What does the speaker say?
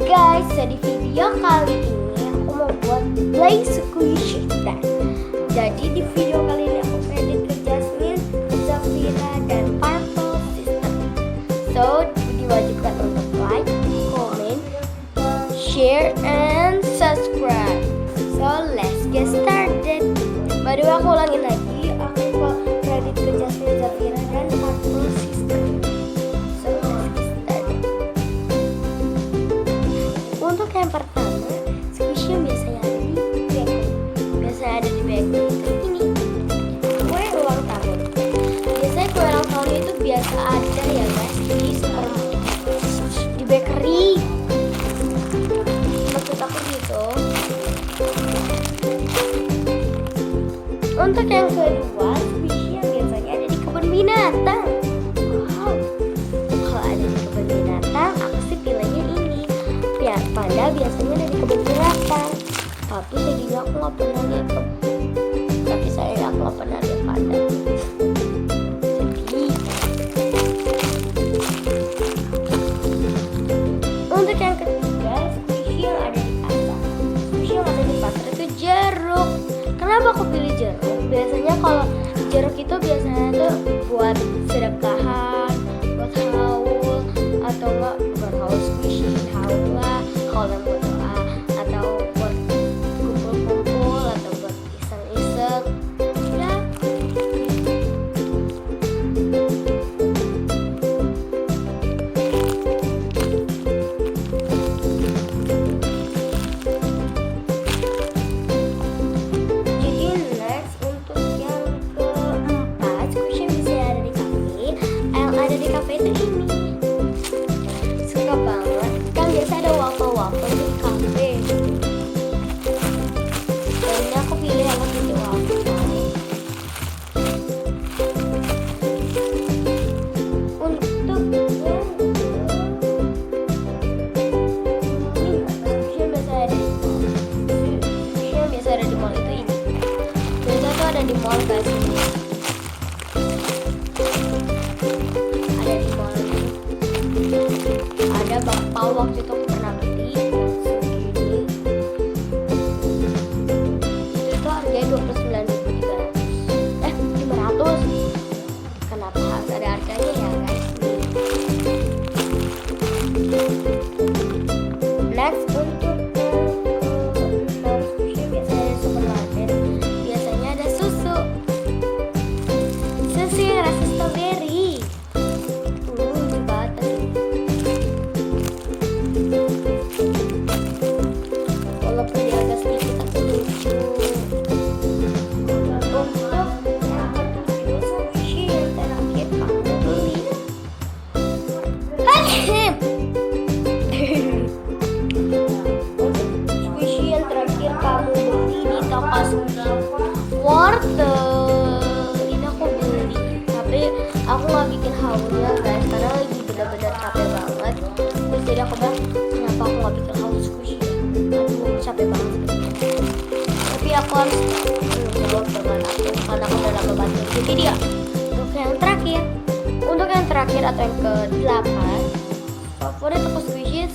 guys, jadi video kali ini aku mau buat play squishy dan jadi di video kali ini aku kredit ke Jasmine, Zafira, dan Purple Sister. So diwajibkan untuk like, comment, share, and subscribe. So let's get started. By the way, aku ulangin lagi, aku kredit ke Jasmine, Zafira, dan Purple Sister. So let's get started. Untuk yang pertama, squishy yang biasanya ada di background. Biasanya ada di background itu ini kue ulang tahun. Biasanya kue ulang tahun itu biasa ada ya guys di supermarket, di bakery. Maksud aku gitu. Untuk yang kedua, squishy yang biasanya ada di kebun binatang. Wow, kalau ada di kebun binatang, aku sih pilihnya ini. Panda biasanya ada di kebun binatang. Tapi sejujurnya aku nggak pernah lihat. Tapi saya nggak pernah lihat panda. Sedih. Untuk yang ketiga, squishy yang ada di pasar. Squishy yang ada di pasar itu jeruk. Kenapa aku pilih jeruk? Biasanya kalau jeruk itu biasanya tuh buat sedekahan, buat haul, atau enggak buat haul squishy, haul lah. Kalau yang buat doa atau buat kumpul-kumpul atau buat iseng-iseng ya. Jadi next untuk yang keempat, squishy yang bisa ada di cafe. Yang ada di cafe itu ini suka banget kan, biasa ada waffle di cafe. Dan ini aku pilih Hello Kitty waffle. Untuk yang biasa ada di mall itu ini. Biasa tuh ada di mall guys ini. Ada di mall ini. Ada bapak waktu itu aku pernah beli yang segini. Itu tuh harganya 29.300. 500. Kenapa harus ada harganya ya guys? Next untuk squishy biasanya ada supermarket. Biasanya ada susu yang rasa strawberry. Lucu banget tadi. Walaupun dia agak sedikit tapi lucu. Untuk yang ketujuh, squishy yang terakhir kamu beli. Untuk squishy yang terakhir kamu beli di toko sushi wortel. Ini aku beli, tapi aku nggak bikin haulnya guys, karena lagi benar-benar capek banget. Terus jadi aku bilang, kenapa aku nggak bikin haul squishy? Aduh, capek banget. Tapi aku harus menjawab dengan aku, karena aku udah lama banget bikin video. Untuk yang terakhir atau yang ke-8, favorit aku squishy